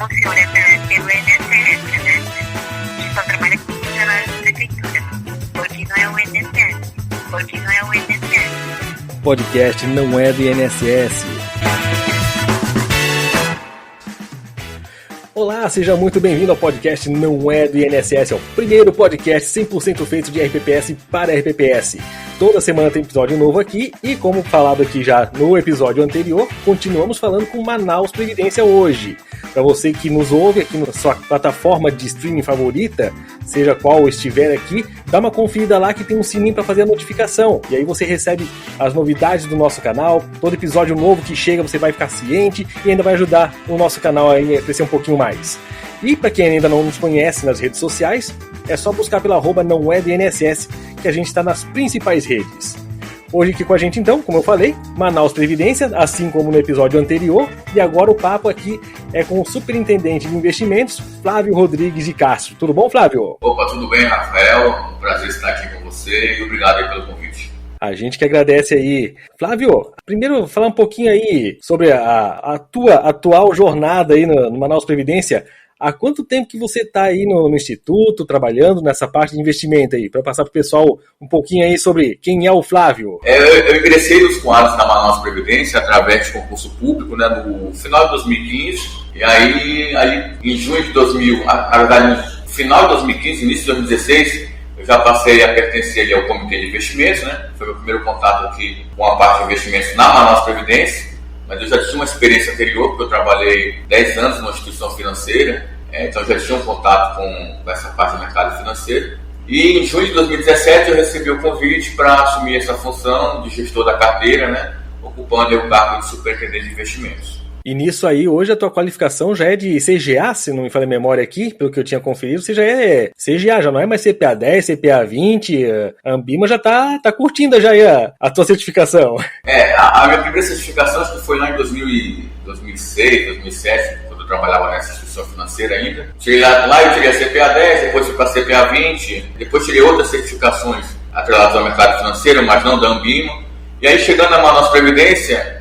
funciona pelo INSS, né? A gente só trabalha com funcionários da prefeitura, porque não é o INSS. Podcast não é do INSS. Olá, seja muito bem-vindo ao podcast Não é do INSS, é o primeiro podcast 100% feito de RPPS para RPPS. Toda semana tem episódio novo aqui e, como falado aqui já no episódio anterior, continuamos falando com Manaus Previdência hoje. Para você que nos ouve aqui na sua plataforma de streaming favorita, seja qual estiver aqui, dá uma conferida lá que tem um sininho para fazer a notificação. E aí você recebe as novidades do nosso canal, todo episódio novo que chega você vai ficar ciente e ainda vai ajudar o nosso canal a crescer um pouquinho mais. E para quem ainda não nos conhece nas redes sociais, é só buscar pela @não é do INSS, que a gente está nas principais redes. Hoje aqui com a gente então, como eu falei, Manaus Previdência, assim como no episódio anterior, e agora o papo aqui é com o Superintendente de Investimentos, Flávio Rodrigues de Castro. Tudo bom, Flávio? Opa, tudo bem, Rafael? Um prazer estar aqui com você e obrigado aí pelo convite. A gente que agradece aí. Flávio, primeiro falar um pouquinho aí sobre a tua atual jornada aí no Manaus Previdência. Há quanto tempo que você está aí no Instituto, trabalhando nessa parte de investimento aí? Para passar para o pessoal um pouquinho aí sobre quem é o Flávio. Eu ingressei nos quadros da Manaus Previdência através de concurso público, né, no final de 2015. E aí em junho de 2000, na verdade, no final de 2015, início de 2016, eu já passei a pertencer ali ao Comitê de Investimentos, né? Foi meu primeiro contato aqui com a parte de investimentos na Manaus Previdência. Mas eu já tinha uma experiência anterior, porque eu trabalhei 10 anos numa instituição financeira, então já tinha um contato com essa parte do mercado financeiro. E em junho de 2017 eu recebi o convite para assumir essa função de gestor da carteira, né, ocupando o cargo de superintendente de investimentos. E nisso aí, hoje a tua qualificação já é de CGA, se não me falha a memória aqui, pelo que eu tinha conferido, você já é CGA, já não é mais CPA 10, CPA 20, a Ambima já tá curtindo já aí a tua certificação. A minha primeira certificação acho que foi lá em 2006, 2007, quando eu trabalhava nessa instituição financeira ainda. Lá eu tirei a CPA 10, depois fui para a CPA 20, depois tirei outras certificações atreladas ao mercado financeiro, mas não da Ambima. E aí, chegando na Manaus Previdência,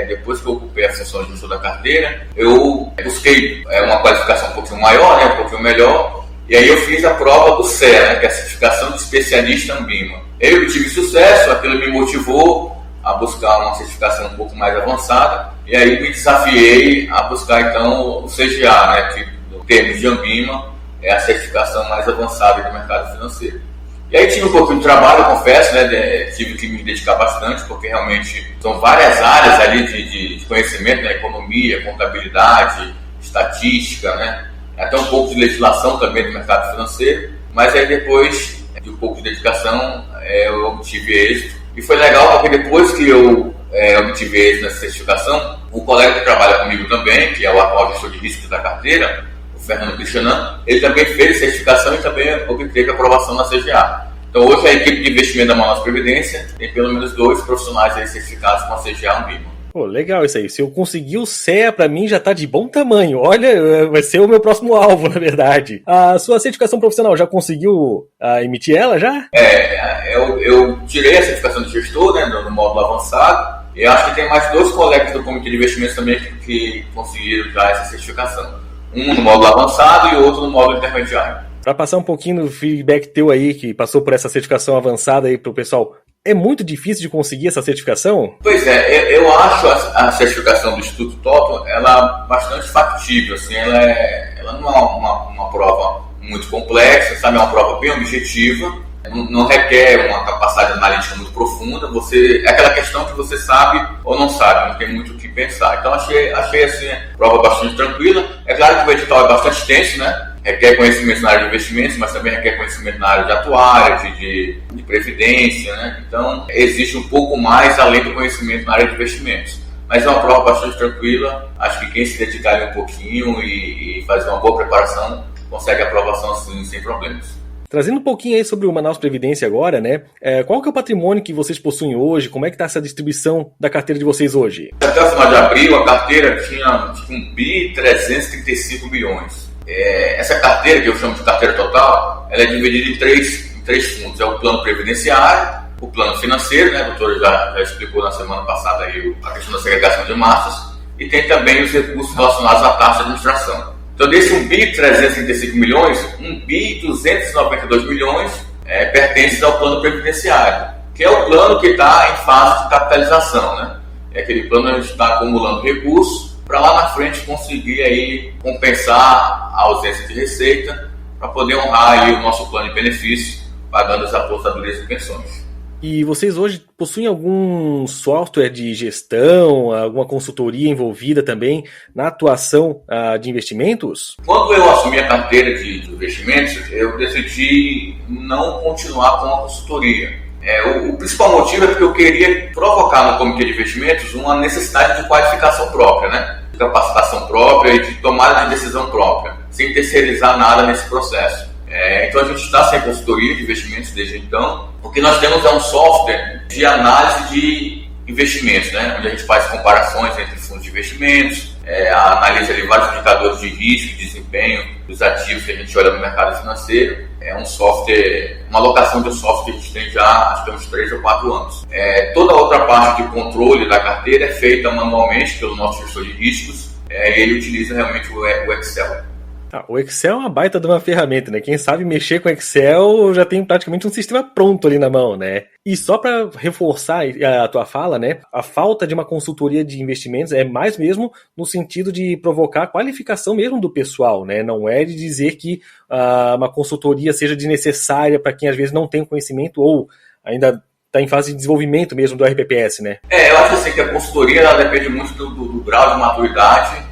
depois que eu ocupei a função de gestor da carteira, eu busquei uma qualificação um pouquinho maior, né, um pouquinho melhor, e aí eu fiz a prova do CEA, né, que é a certificação de especialista Ambima. Eu tive sucesso, aquilo me motivou a buscar uma certificação um pouco mais avançada, e aí me desafiei a buscar então o CGA, né, que no termo de Ambima é a certificação mais avançada do mercado financeiro. E aí tive um pouquinho de trabalho, eu confesso, né, tive que me dedicar bastante, porque realmente são várias áreas ali de conhecimento, né, economia, contabilidade, estatística, né, até um pouco de legislação também do mercado financeiro, mas aí depois de um pouco de dedicação eu obtive êxito. E foi legal porque depois que eu obtive êxito nessa certificação, o colega que trabalha comigo também, que é o atual gestor de riscos da carteira, Fernando Cristianan, ele também fez certificação e também obteve aprovação na CGA. Então hoje a equipe de investimento da Manaus Previdência tem pelo menos 2 profissionais aí certificados com a CGA Ambima. Pô, legal isso aí. Se eu conseguir o CEA, pra mim já tá de bom tamanho. Olha, vai ser o meu próximo alvo, na verdade. A sua certificação profissional, já conseguiu emitir ela já? Eu tirei a certificação de gestor, né, no módulo avançado, e acho que tem mais 2 colegas do Comitê de Investimentos também que conseguiram já essa certificação. Um no módulo avançado e o outro no módulo intermediário. Para passar um pouquinho do feedback teu aí, que passou por essa certificação avançada aí pro pessoal, é muito difícil de conseguir essa certificação? Pois eu acho a certificação do Instituto TOTO, ela bastante factível, assim, ela não é uma prova muito complexa, sabe? É uma prova bem objetiva, não requer uma capacidade analítica muito profunda, é aquela questão que você sabe ou não sabe, não tem muito o que pensar. Então achei assim, a prova bastante tranquila. É claro que o edital é bastante extenso, né? Requer conhecimento na área de investimentos, mas também requer conhecimento na área de atuária, de previdência, né? Então existe um pouco mais além do conhecimento na área de investimentos. Mas é uma prova bastante tranquila, acho que quem se dedicar ali um pouquinho e fazer uma boa preparação consegue a aprovação assim, sem problemas. Trazendo um pouquinho aí sobre o Manaus Previdência agora, né? Qual que é o patrimônio que vocês possuem hoje? Como é que está essa distribuição da carteira de vocês hoje? Até o final de abril, a carteira tinha 1.335 bilhões. Essa carteira, que eu chamo de carteira total, ela é dividida em três fundos. É o plano previdenciário, o plano financeiro, né? A doutora já explicou na semana passada aí a questão da segregação de massas, e tem também os recursos relacionados à taxa de administração. Então, desse 1 bi 335 milhões, 1 bi 292 milhões pertencem ao plano previdenciário, que é o plano que está em fase de capitalização, né? É aquele plano onde a gente está acumulando recursos para lá na frente conseguir aí compensar a ausência de receita para poder honrar aí o nosso plano de benefício, pagando as aposentadorias e pensões. E vocês hoje possuem algum software de gestão, alguma consultoria envolvida também na atuação de investimentos? Quando eu assumi a carteira de investimentos, eu decidi não continuar com a consultoria. O principal motivo é porque eu queria provocar no comitê de investimentos uma necessidade de qualificação própria, né? De capacitação própria e de tomada de decisão própria, sem terceirizar nada nesse processo. Então a gente está sem consultoria de investimentos desde então. O que nós temos é um software de análise de investimentos, né? Onde a gente faz comparações entre fundos de investimentos, analisa ali vários indicadores de risco e desempenho dos ativos que a gente olha no mercado financeiro. É um software, uma alocação de software que a gente tem já acho que uns 3 ou 4 anos. Toda a outra parte de controle da carteira é feita manualmente pelo nosso gestor de riscos, e ele utiliza realmente o Excel. O Excel é uma baita de uma ferramenta, né? Quem sabe mexer com Excel já tem praticamente um sistema pronto ali na mão, né? E só para reforçar a tua fala, né? A falta de uma consultoria de investimentos é mais mesmo no sentido de provocar a qualificação mesmo do pessoal, né? Não é de dizer que uma consultoria seja desnecessária para quem às vezes não tem conhecimento ou ainda está em fase de desenvolvimento mesmo do RPPS, né? Eu acho assim que a consultoria ela depende muito do grau de maturidade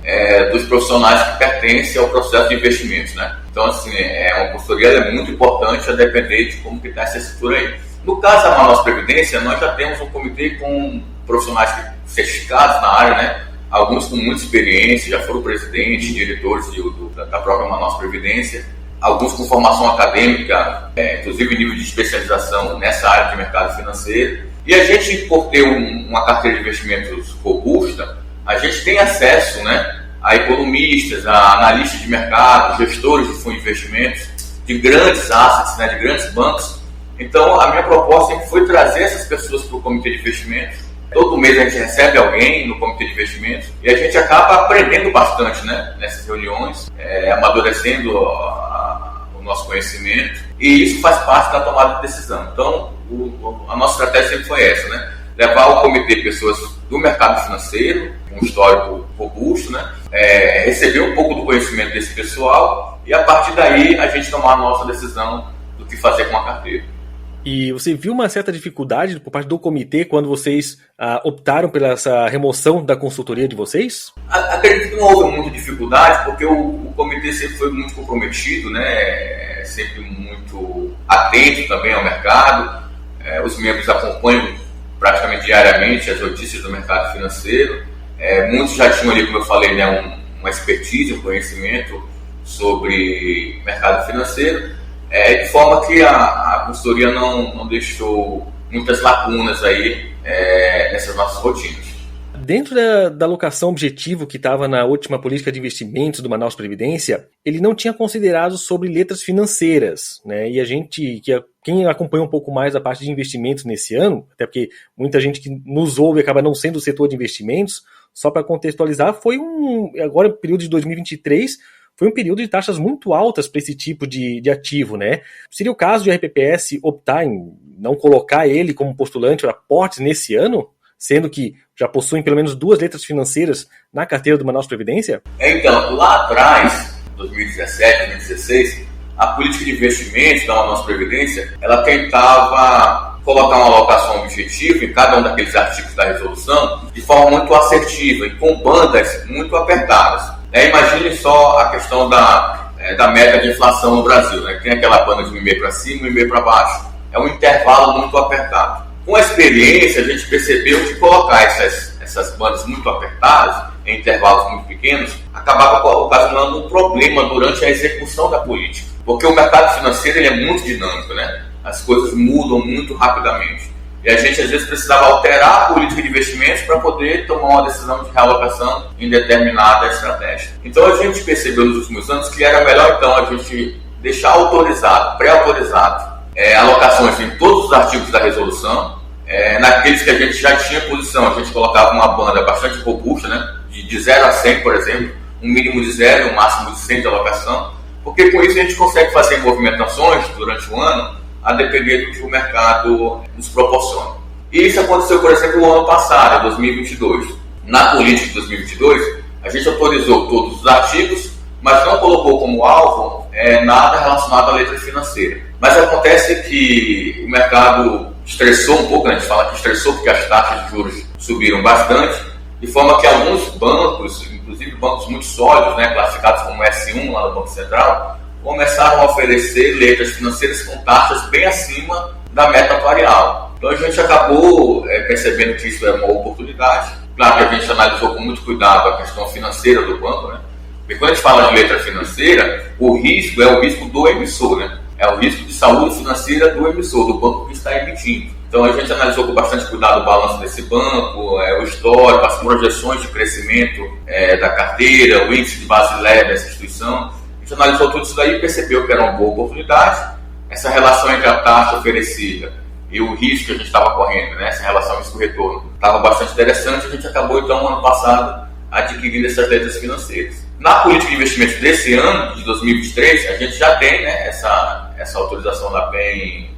dos profissionais que pertencem ao processo de investimentos, né? Então, assim, uma consultoria é muito importante a depender de como que está essa estrutura aí. No caso da Manaus Previdência, nós já temos um comitê com profissionais certificados na área, né? Alguns com muita experiência, já foram presidentes, diretores da própria Manaus Previdência. Alguns com formação acadêmica, inclusive nível de especialização nessa área de mercado financeiro. E a gente, por ter uma carteira de investimentos robusta, a gente tem acesso, né, a economistas, a analistas de mercado, gestores de fundos de investimentos, de grandes assets, né, de grandes bancos. Então, a minha proposta sempre foi trazer essas pessoas para o comitê de investimentos. Todo mês a gente recebe alguém no comitê de investimentos e a gente acaba aprendendo bastante, né, nessas reuniões, amadurecendo o nosso conhecimento, e isso faz parte da tomada de decisão. Então, a nossa estratégia sempre foi essa, né? Levar ao comitê pessoas do mercado financeiro, com um histórico robusto, né? Receber um pouco do conhecimento desse pessoal e, a partir daí, a gente tomar a nossa decisão do que fazer com a carteira. E você viu uma certa dificuldade por parte do comitê quando vocês optaram pela essa remoção da consultoria de vocês? Acredito que não houve muita dificuldade, porque o comitê sempre foi muito comprometido, né? Sempre muito atento também ao mercado. Os membros acompanham praticamente diariamente as notícias do mercado financeiro. Muitos já tinham ali, como eu falei, né, uma expertise, um conhecimento sobre mercado financeiro. De forma que a consultoria não deixou muitas lacunas aí nessas nossas rotinas. Dentro da alocação objetivo que estava na última política de investimentos do Manaus Previdência, ele não tinha considerado sobre letras financeiras, né? E quem acompanhou um pouco mais a parte de investimentos nesse ano, até porque muita gente que nos ouve acaba não sendo do setor de investimentos, só para contextualizar, agora o período de 2023, foi um período de taxas muito altas para esse tipo de ativo, né? Seria o caso de a RPPS optar em não colocar ele como postulante para aportes nesse ano, sendo que já possuem pelo menos 2 letras financeiras na carteira do Manaus Previdência? Então, lá atrás, 2017, 2016, a política de investimentos da Manaus Previdência, ela tentava colocar uma alocação objetiva em cada um daqueles artigos da resolução de forma muito assertiva e com bandas muito apertadas. Imagine só a questão da meta de inflação no Brasil, né? Tem aquela banda de 1,5 para cima e 1,5 para baixo. É um intervalo muito apertado. Com a experiência, a gente percebeu que colocar essas bandas muito apertadas, em intervalos muito pequenos, acabava ocasionando um problema durante a execução da política. Porque o mercado financeiro ele é muito dinâmico, né? As coisas mudam muito rapidamente. E a gente, às vezes, precisava alterar a política de investimentos para poder tomar uma decisão de realocação em determinada estratégia. Então, a gente percebeu nos últimos anos que era melhor, então, a gente deixar autorizado, pré-autorizado, alocações em todos os artigos da resolução. Naqueles que a gente já tinha posição, a gente colocava uma banda bastante robusta, né? De 0 a 100, por exemplo, um mínimo de 0, um máximo de 100 de alocação, porque com isso a gente consegue fazer movimentações durante o ano, a depender do que o mercado nos proporciona. E isso aconteceu, por exemplo, no ano passado, em 2022. Na política de 2022, a gente autorizou todos os artigos, mas não colocou como alvo nada relacionado à letra financeira. Mas acontece que o mercado estressou um pouco, né? A gente fala que estressou porque as taxas de juros subiram bastante, de forma que alguns bancos, inclusive bancos muito sólidos, né, classificados como S1 lá no Banco Central, começaram a oferecer letras financeiras com taxas bem acima da meta atuarial. Então a gente acabou percebendo que isso era uma oportunidade. Claro que a gente analisou com muito cuidado a questão financeira do banco, né? Porque quando a gente fala de letra financeira, o risco é o risco do emissor, né? É o risco de saúde financeira do emissor, do banco que está emitindo. Então a gente analisou com bastante cuidado o balanço desse banco, o histórico, as projeções de crescimento da carteira, o índice de base leve dessa instituição. A gente analisou tudo isso daí e percebeu que era uma boa oportunidade. Essa relação entre a taxa oferecida e o risco que a gente estava correndo, né? Essa relação risco-retorno, estava bastante interessante. A gente acabou, então, ano passado, adquirindo essas letras financeiras. Na política de investimentos desse ano, de 2023, a gente já tem, né, essa autorização lá bem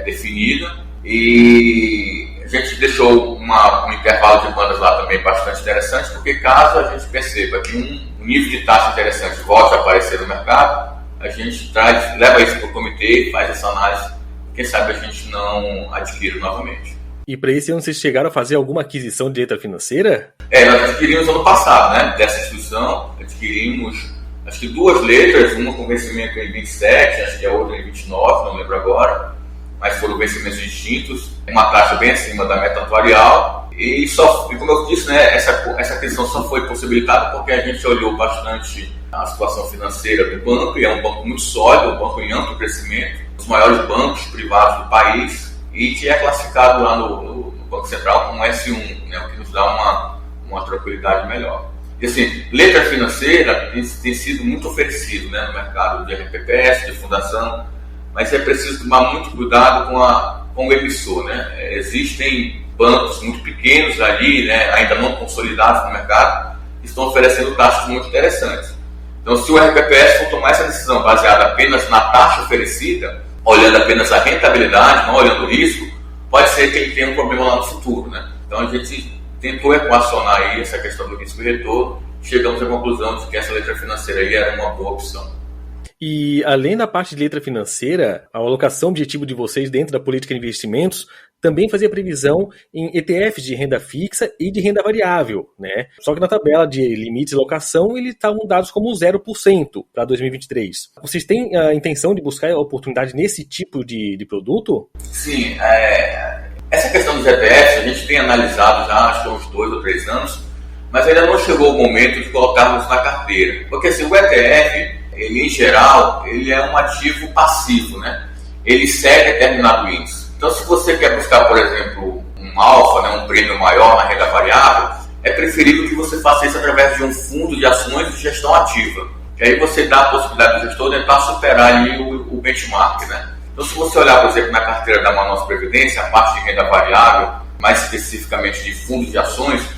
definida, e a gente deixou um intervalo de bandas lá também bastante interessante, porque caso a gente perceba que um nível de taxa interessante volte a aparecer no mercado, a gente leva isso para o comitê, faz essa análise, quem sabe a gente não adquire novamente. E para esse ano vocês chegaram a fazer alguma aquisição de letra financeira? Nós adquirimos ano passado, né? Dessa instituição, adquirimos acho que 2 letras, uma com vencimento em 27, acho que a outra em 29, não lembro agora, mas foram vencimentos distintos, uma taxa bem acima da meta atuarial, e como eu disse, né, essa aquisição só foi possibilitada porque a gente olhou bastante a situação financeira do banco, e é um banco muito sólido, um banco em amplo crescimento, um dos maiores bancos privados do país, e que é classificado lá no Banco Central como S1, né, o que nos dá uma tranquilidade melhor. E assim, letra financeira tem sido muito oferecido, né, no mercado de RPPS, de fundação, mas é preciso tomar muito cuidado com o emissor, né? Existem bancos muito pequenos ali, né, ainda não consolidados no mercado, que estão oferecendo taxas muito interessantes. Então, se o RPPS for tomar essa decisão baseada apenas na taxa oferecida, olhando apenas a rentabilidade, não olhando o risco, pode ser que ele tenha um problema lá no futuro, né? Então a gente tentou equacionar aí essa questão do risco e retorno, chegamos à conclusão de que essa letra financeira aí era uma boa opção. E além da parte de letra financeira, a alocação objetivo de vocês dentro da política de investimentos também fazia previsão em ETFs de renda fixa e de renda variável, né? Só que na tabela de limites de alocação eles estavam dados como 0% para 2023. Vocês têm a intenção de buscar a oportunidade nesse tipo de produto? Sim, essa questão dos ETFs a gente tem analisado já acho que há uns 2 ou 3 anos, mas ainda não chegou o momento de colocarmos na carteira. Porque assim, o ETF, ele em geral, ele é um ativo passivo, né? Ele segue determinado índice. Então, se você quer buscar, por exemplo, um alfa, né, um prêmio maior na renda variável, é preferível que você faça isso através de um fundo de ações de gestão ativa. Que aí você dá a possibilidade do gestor de tentar superar ali o benchmark, né? Então, se você olhar, por exemplo, na carteira da Manaus Previdência, a parte de renda variável, mais especificamente de fundos de ações,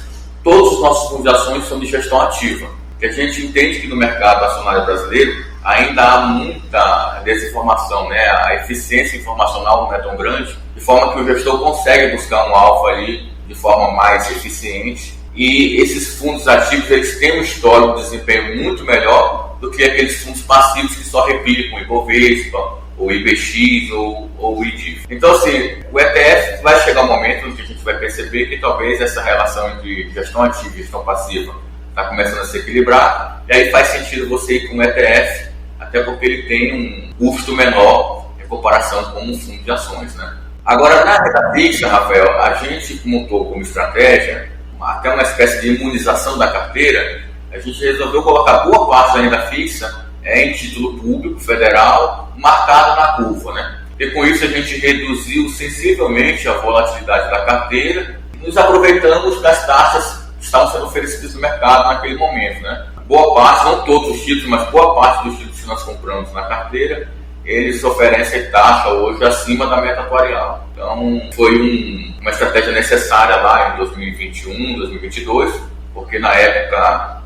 todos os nossos fundos de ações são de gestão ativa. Que a gente entende que no mercado acionário brasileiro ainda há muita desinformação, né? A eficiência informacional não é tão grande, de forma que o gestor consegue buscar um alfa ali de forma mais eficiente, e esses fundos ativos eles têm um histórico de desempenho muito melhor do que aqueles fundos passivos que só replicam o Ibovespa, ou IBX, ou o IDIF. Então, assim, o ETF vai chegar um momento em que a gente vai perceber que talvez essa relação entre gestão ativa e gestão passiva está começando a se equilibrar, e aí faz sentido você ir com um ETF, até porque ele tem um custo menor em comparação com um fundo de ações, né? Agora, na renda fixa, Rafael, a gente montou como estratégia até uma espécie de imunização da carteira. A gente resolveu colocar boa parte da renda fixa em título público federal marcado na curva, né? E com isso a gente reduziu sensivelmente a volatilidade da carteira e nos aproveitamos das taxas que estavam sendo oferecidas no mercado naquele momento, né? Boa parte, não todos os títulos, mas boa parte dos títulos que nós compramos na carteira, eles oferecem taxa hoje acima da meta atuarial. Então, foi uma estratégia necessária lá em 2021, 2022, porque na época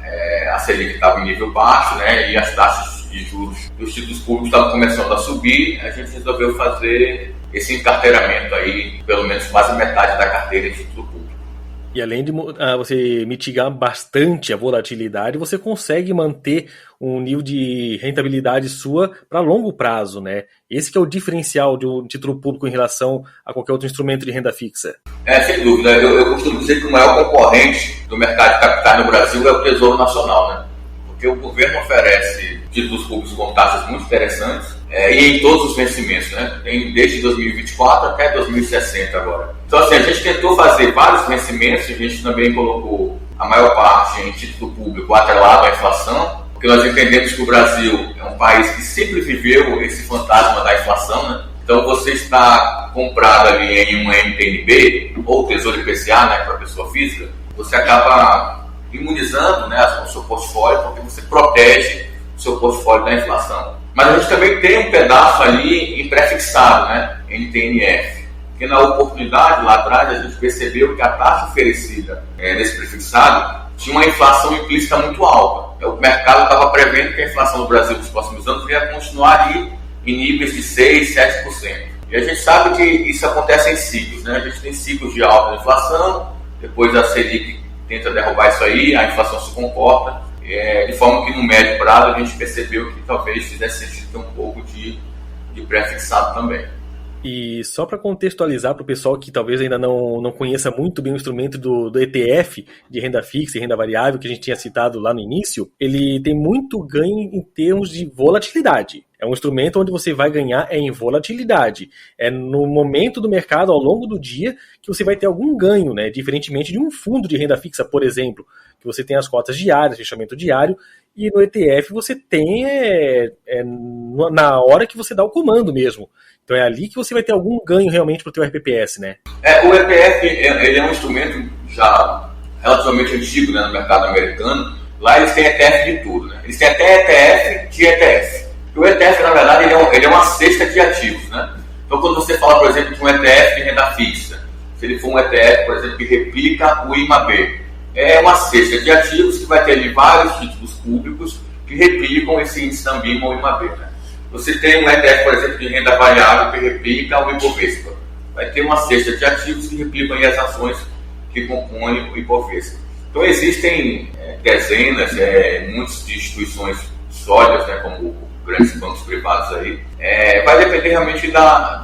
a Selic estava em nível baixo, né, e as taxas de juros dos títulos públicos estavam começando a subir, a gente resolveu fazer esse encarteiramento aí, pelo menos quase metade da carteira de título público. E além de você mitigar bastante a volatilidade, você consegue manter um nível de rentabilidade sua para longo prazo, né? Esse que é o diferencial de um título público em relação a qualquer outro instrumento de renda fixa. Sem dúvida. Eu costumo dizer que o maior concorrente do mercado de capitais no Brasil é o Tesouro Nacional, né? Porque o governo oferece títulos públicos com taxas muito interessantes e em todos os vencimentos, né? Tem desde 2024 até 2060 agora. Então, assim, a gente tentou fazer vários vencimentos, a gente também colocou a maior parte em título público atrelado à inflação, porque nós entendemos que o Brasil é um país que sempre viveu esse fantasma da inflação, né? Então, você está comprado ali em um MTNB ou Tesouro IPCA, né, para a pessoa física, você acaba imunizando, né, o seu portfólio, porque você protege o seu portfólio da inflação. Mas a gente também tem um pedaço ali em pré-fixado, né, NTNF, porque na oportunidade lá atrás a gente percebeu que a taxa oferecida nesse prefixado tinha uma inflação implícita muito alta. O mercado estava prevendo que a inflação no Brasil nos próximos anos ia continuar ali em níveis de 6%, 7%. E a gente sabe que isso acontece em ciclos, né? A gente tem ciclos de alta inflação, depois a Selic tenta derrubar isso aí, a inflação se comporta, de forma que no médio prazo a gente percebeu que talvez fizesse sentido ter um pouco de pré-fixado também. E só para contextualizar para o pessoal que talvez ainda não conheça muito bem o instrumento do ETF, de renda fixa e renda variável, que a gente tinha citado lá no início, ele tem muito ganho em termos de volatilidade. É um instrumento onde você vai ganhar em volatilidade. É no momento do mercado, ao longo do dia, que você vai ter algum ganho, né? Diferentemente de um fundo de renda fixa, por exemplo, que você tem as cotas diárias, fechamento diário, e no ETF você tem na hora que você dá o comando mesmo. Então é ali que você vai ter algum ganho realmente para o teu RPPS, né? O ETF ele é um instrumento já relativamente antigo, né, no mercado americano. Lá eles têm ETF de tudo, né? Eles têm até ETF de ETF. O ETF, na verdade, ele é uma cesta de ativos, né? Então, quando você fala, por exemplo, de um ETF de renda fixa, se ele for um ETF, por exemplo, que replica o IMAB, é uma cesta de ativos que vai ter ali vários títulos públicos que replicam esse índice Ambima ou IMAB, né? Você tem um ETF, por exemplo, de renda variável que replica o Ibovespa. Vai ter uma cesta de ativos que replicam as ações que compõem o Ibovespa. Então, existem dezenas, muitas instituições sólidas, né, como grandes bancos privados aí. Vai depender realmente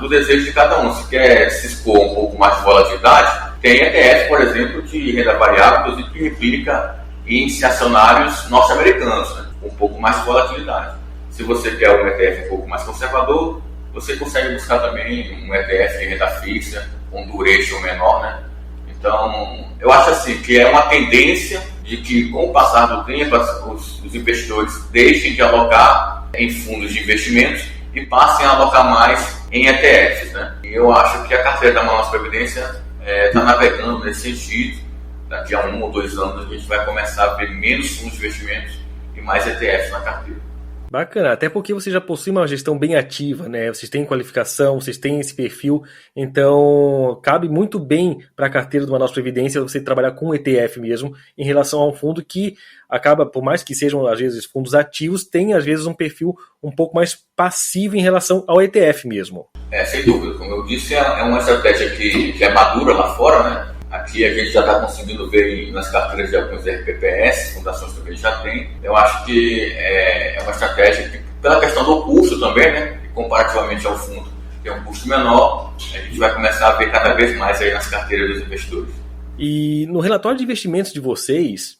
do desejo de cada um. Se quer se expor um pouco mais de volatilidade, tem ETF, por exemplo, de renda variável, inclusive que replica índices acionários norte-americanos, né, com um pouco mais de volatilidade. Se você quer um ETF um pouco mais conservador, você consegue buscar também um ETF de renda fixa, com duration menor, né? Então, eu acho assim que é uma tendência de que, com o passar do tempo, os investidores deixem de alocar em fundos de investimentos e passem a alocar mais em ETFs, né? E eu acho que a carteira da Manaus Previdência está navegando nesse sentido. Daqui a 1 ou 2 anos a gente vai começar a ver menos fundos de investimentos e mais ETFs na carteira. Bacana, até porque você já possui uma gestão bem ativa, né? Vocês têm qualificação, vocês têm esse perfil, então cabe muito bem para a carteira do Manaus Previdência você trabalhar com ETF mesmo, em relação a um fundo que acaba, por mais que sejam às vezes fundos ativos, tem às vezes um perfil um pouco mais passivo em relação ao ETF mesmo. Sem dúvida, como eu disse, é uma estratégia que é madura lá fora, né? Aqui a gente já está conseguindo ver nas carteiras de alguns RPPS, fundações também já tem. Eu acho que é uma estratégia que, pela questão do custo também, né, comparativamente ao fundo, tem um custo menor, a gente vai começar a ver cada vez mais aí nas carteiras dos investidores. E no relatório de investimentos de vocês,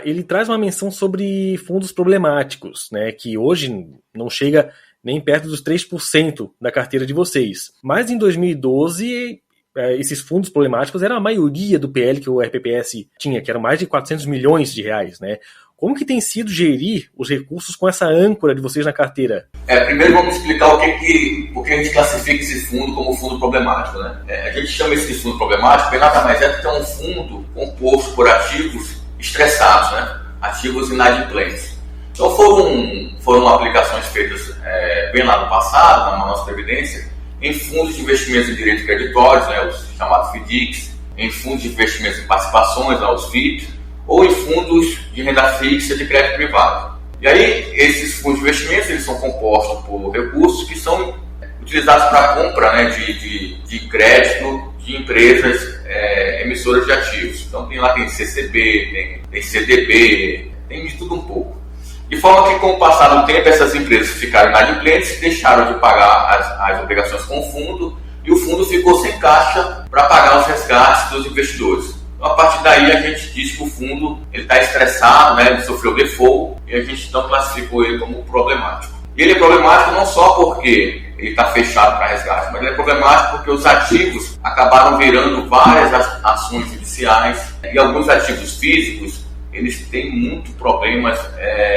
ele traz uma menção sobre fundos problemáticos, né, que hoje não chega nem perto dos 3% da carteira de vocês. Mas em 2012... esses fundos problemáticos eram a maioria do PL que o RPPS tinha, que eram mais de 400 milhões de reais, né? Como que tem sido gerir os recursos com essa âncora de vocês na carteira? Primeiro vamos explicar por que a gente classifica esse fundo como fundo problemático, né? A gente chama esse fundo problemático porque nada mais é do que um fundo composto por ativos estressados, né? Ativos inadimplentes. Então foram aplicações feitas bem lá no passado, na Manaus Previdência, em fundos de investimentos em direitos creditórios, né, os chamados FDICs, em fundos de investimentos em participações, né, os FIPs, ou em fundos de renda fixa de crédito privado. E aí, esses fundos de investimentos eles são compostos por recursos que são utilizados para a compra, né, de crédito de empresas emissoras de ativos. Então, tem CCB, tem CDB, tem de tudo um pouco. De forma que, com o passar do tempo, essas empresas ficaram inadimplentes, deixaram de pagar as obrigações com o fundo e o fundo ficou sem caixa para pagar os resgates dos investidores. Então, a partir daí, a gente diz que o fundo está estressado, né, ele sofreu default e a gente então classificou ele como problemático. E ele é problemático não só porque ele está fechado para resgate, mas ele é problemático porque os ativos acabaram virando várias ações judiciais e alguns ativos físicos eles têm muito problemas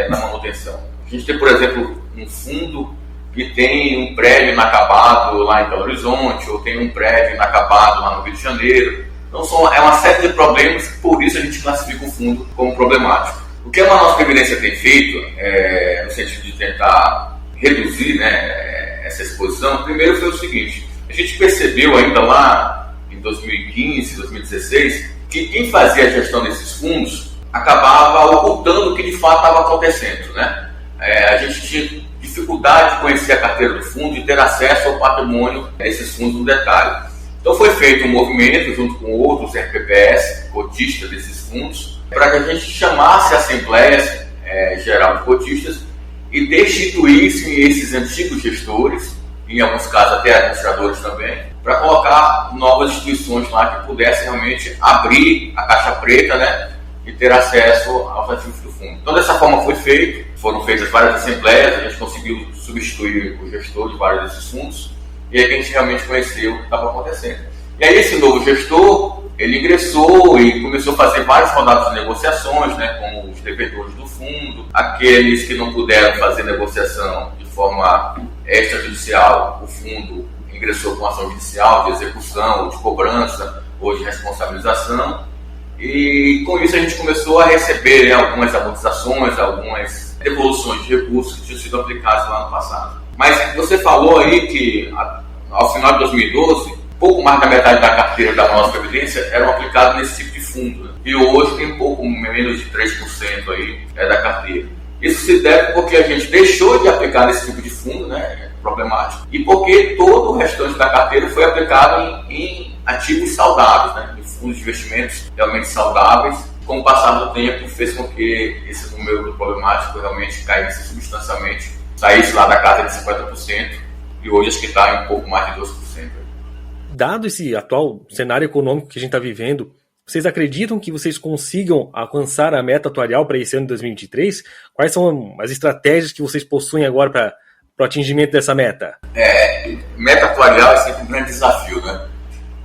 na manutenção. A gente tem, por exemplo, um fundo que tem um prédio inacabado lá em Belo Horizonte ou tem um prédio inacabado lá no Rio de Janeiro. Então é uma série de problemas que por isso a gente classifica o fundo como problemático. O que a nossa Previdência tem feito, no sentido de tentar reduzir, né, essa exposição, primeiro foi o seguinte: a gente percebeu ainda lá em 2015, 2016, que quem fazia a gestão desses fundos acabava ocultando o que de fato estava acontecendo, né? A gente tinha dificuldade de conhecer a carteira do fundo e ter acesso ao patrimônio desses fundos no detalhe. Então foi feito um movimento junto com outros RPPS, cotistas desses fundos, para que a gente chamasse a Assembleia Geral de Cotistas e destituíssem esses antigos gestores, em alguns casos até administradores também, para colocar novas instituições lá que pudessem realmente abrir a caixa preta, né, e ter acesso aos ativos do fundo. Então dessa forma foi feito, foram feitas várias assembleias, a gente conseguiu substituir o gestor de vários desses fundos, e aí a gente realmente conheceu o que estava acontecendo. E aí esse novo gestor, ele ingressou e começou a fazer várias rodadas de negociações, né, com os devedores do fundo, aqueles que não puderam fazer negociação de forma extrajudicial, o fundo ingressou com ação judicial de execução, de cobrança ou de responsabilização, e com isso a gente começou a receber, né, algumas amortizações, algumas devoluções de recursos que tinham sido aplicados lá no passado. Mas você falou aí que ao final de 2012, pouco mais da metade da carteira da nossa Previdência eram aplicados nesse tipo de fundo, né? E hoje tem um pouco menos de 3% aí da carteira. Isso se deve porque a gente deixou de aplicar nesse tipo de fundo, né, problemático, e porque todo o restante da carteira foi aplicado em ativos saudáveis, né, em fundos de investimentos realmente saudáveis. Com o passar do tempo, fez com que esse número do problemático realmente caísse substancialmente, saísse lá da casa de 50%, e hoje acho que está em um pouco mais de 12%. Dado esse atual cenário econômico que a gente está vivendo, vocês acreditam que vocês consigam alcançar a meta atuarial para esse ano de 2023? Quais são as estratégias que vocês possuem agora para o atingimento dessa meta? Meta atuarial é sempre um grande desafio, né?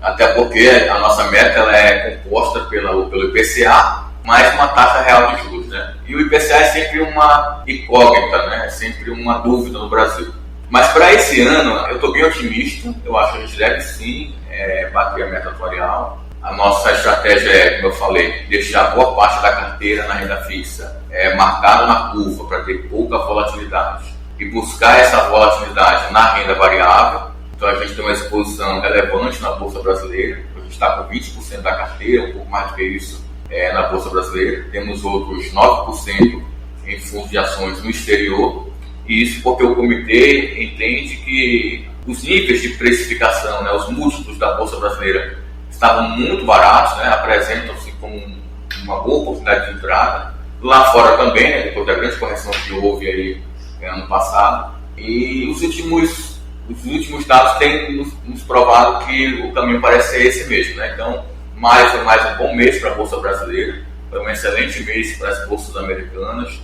Até porque a nossa meta ela é composta pelo IPCA, mais uma taxa real de juros, né? E o IPCA é sempre uma incógnita, né? É sempre uma dúvida no Brasil. Mas para esse ano, eu estou bem otimista. Eu acho que a gente deve sim bater a meta atuarial. A nossa estratégia é, como eu falei, deixar boa parte da carteira na renda fixa marcada na curva para ter pouca volatilidade e buscar essa volatilidade na renda variável. Então a gente tem uma exposição relevante na Bolsa Brasileira. A gente está com 20% da carteira, um pouco mais do que isso na Bolsa Brasileira. Temos outros 9% em fundos de ações no exterior. E isso porque o comitê entende que os níveis de precificação, né, os múltiplos da Bolsa Brasileira estavam muito baratos, né, apresentam-se como uma boa oportunidade de entrada. Lá fora também, né, depois da grande correção que houve aí ano passado. E os últimos dados têm nos provado que o caminho parece ser esse mesmo, né? Então, mais um bom mês para a Bolsa Brasileira, foi um excelente mês para as bolsas americanas.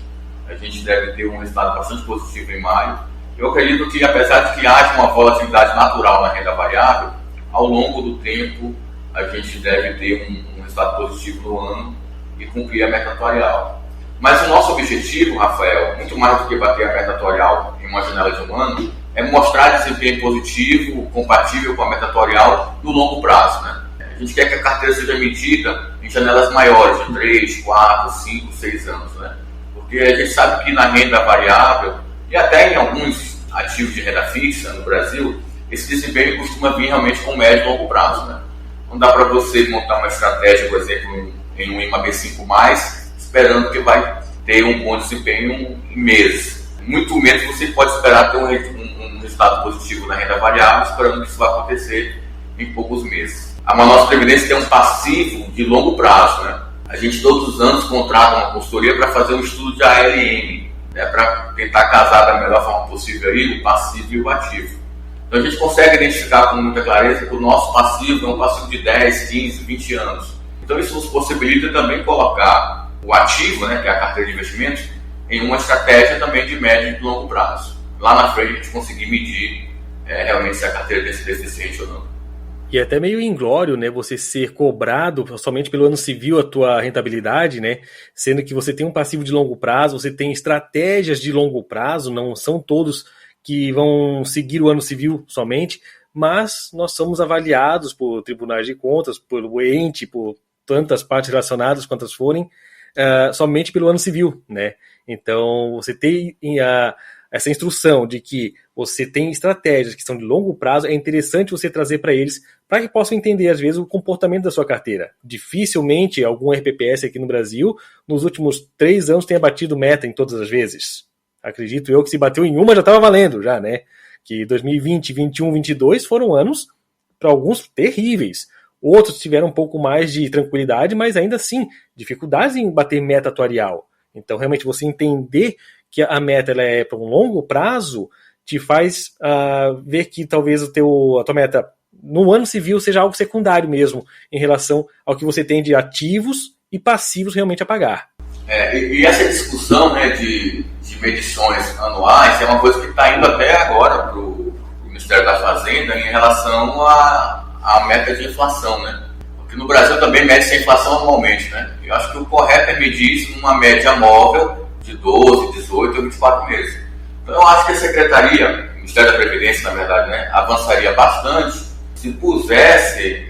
A gente deve ter um resultado bastante positivo em maio. Eu acredito que, apesar de que haja uma volatilidade natural na renda variável, ao longo do tempo a gente deve ter um resultado positivo no ano e cumprir a meta atuarial. Mas o nosso objetivo, Rafael, muito mais do que bater a meta atuarial em uma janela de um ano, é mostrar desempenho positivo, compatível com a meta atuarial no longo prazo, né? A gente quer que a carteira seja medida em janelas maiores, de 3, 4, 5, 6 anos, né? Porque a gente sabe que na renda variável e até em alguns ativos de renda fixa no Brasil, esse desempenho costuma vir realmente com médio e longo prazo, né? Não dá para você montar uma estratégia, por exemplo, em um IMAB 5+, esperando que vai ter um bom desempenho em meses. Muito menos você pode esperar ter um resultado positivo na renda variável, esperando que isso vai acontecer em poucos meses. A Manaus Previdência tem um passivo de longo prazo, né? A gente todos os anos contrata uma consultoria para fazer um estudo de ALM, né, para tentar casar da melhor forma possível aí, o passivo e o ativo. Então a gente consegue identificar com muita clareza que o nosso passivo é um passivo de 10, 15, 20 anos. Então isso nos possibilita também colocar o ativo, né, que é a carteira de investimentos, em uma estratégia também de médio e de longo prazo. Lá na frente a gente conseguir medir realmente se a carteira tem sido eficiente ou não. E é até meio inglório, né, você ser cobrado somente pelo ano civil a tua rentabilidade, né, sendo que você tem um passivo de longo prazo, você tem estratégias de longo prazo, não são todos que vão seguir o ano civil somente, mas nós somos avaliados por tribunais de contas, pelo ente, por tantas partes relacionadas quantas forem, somente pelo ano civil, né. Então você tem essa instrução de que você tem estratégias que são de longo prazo, é interessante você trazer para eles, para que possam entender, às vezes, o comportamento da sua carteira. Dificilmente algum RPPS aqui no Brasil, nos últimos 3 anos, tenha batido meta em todas as vezes. Acredito eu que se bateu em uma já estava valendo, já, né? Que 2020, 21, 22 foram anos, para alguns, terríveis. Outros tiveram um pouco mais de tranquilidade, mas ainda assim, dificuldades em bater meta atuarial. Então, realmente, você entender que a meta ela é para um longo prazo, te faz ver que talvez a tua meta no ano civil seja algo secundário mesmo, em relação ao que você tem de ativos e passivos realmente a pagar. E essa discussão, né, de medições anuais é uma coisa que está indo até agora para o Ministério da Fazenda em relação à meta de inflação, né? Porque no Brasil também mede-se a inflação anualmente, né? Eu acho que o correto é medir isso numa média móvel de 12, 18 ou 24 meses. Então eu acho que a Secretaria, o Ministério da Previdência, na verdade, né, avançaria bastante se pusesse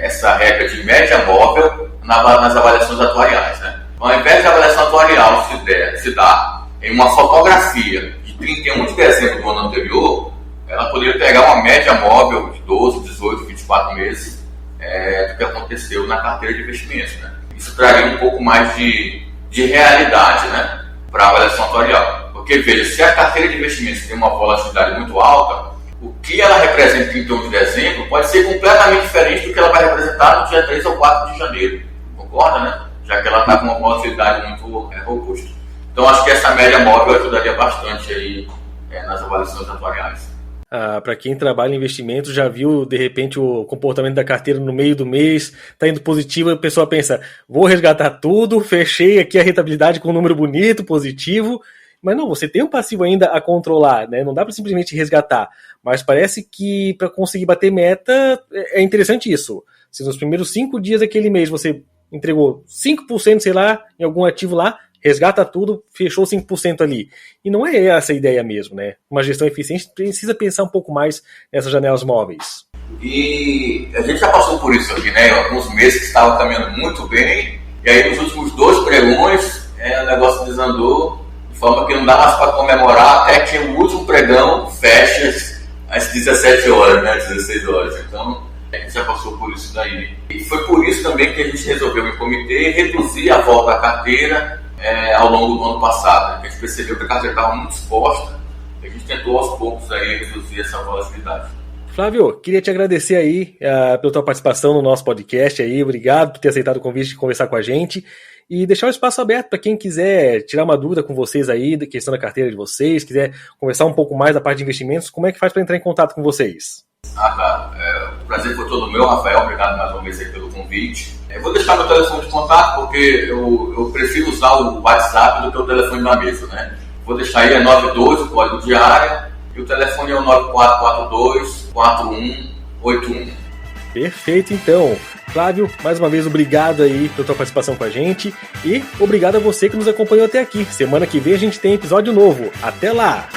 essa regra de média móvel nas avaliações atuariais, né? Então, ao invés de avaliação atuarial se dar em uma fotografia de 31 de dezembro do ano anterior, ela poderia pegar uma média móvel de 12, 18, 24 meses do que aconteceu na carteira de investimentos, né? Isso traria um pouco mais de realidade, né, para a avaliação atuarial. Porque, veja, se a carteira de investimentos tem uma volatilidade muito alta, o que ela representa em 31 de dezembro pode ser completamente diferente do que ela vai representar no dia 3 ou 4 de janeiro. Concorda, né? Já que ela está com uma volatilidade muito robusta. Então, acho que essa média móvel ajudaria bastante aí, nas avaliações atuariais. Para quem trabalha em investimentos, já viu de repente o comportamento da carteira no meio do mês, está indo positivo, a pessoa pensa, vou resgatar tudo, fechei aqui a rentabilidade com um número bonito, positivo, mas não, você tem um passivo ainda a controlar, né? Não dá para simplesmente resgatar, mas parece que para conseguir bater meta é interessante isso. Se nos primeiros 5 dias daquele mês você entregou 5%, sei lá, em algum ativo lá, resgata tudo, fechou 5% ali. E não é essa a ideia mesmo, né? Uma gestão eficiente precisa pensar um pouco mais nessas janelas móveis. E a gente já passou por isso aqui, né? Alguns meses que estavam caminhando muito bem, e aí nos últimos 2 pregões o negócio desandou, de forma que não dá mais para comemorar até que o último pregão fecha às 17 horas, né? 16 horas. Então, a gente já passou por isso daí. E foi por isso também que a gente resolveu em comitê reduzir a volta da carteira ao longo do ano passado, né? A gente percebeu que a carteira estava muito exposta e a gente tentou aos poucos aí reduzir essa volatilidade. Flávio, queria te agradecer aí pela tua participação no nosso podcast aí, obrigado por ter aceitado o convite de conversar com a gente e deixar o espaço aberto para quem quiser tirar uma dúvida com vocês aí, da questão da carteira de vocês, quiser conversar um pouco mais da parte de investimentos, como é que faz para entrar em contato com vocês? Claro. O prazer foi todo meu, Rafael, obrigado mais uma vez aí pelo convite. Eu vou deixar meu telefone de contato porque eu prefiro usar o WhatsApp do que o telefone da mesa, né? Vou deixar aí, 92, o código de área, e o telefone é o 9442-4181. Perfeito, então. Flávio, mais uma vez, obrigado aí pela tua participação com a gente e obrigado a você que nos acompanhou até aqui. Semana que vem a gente tem episódio novo. Até lá!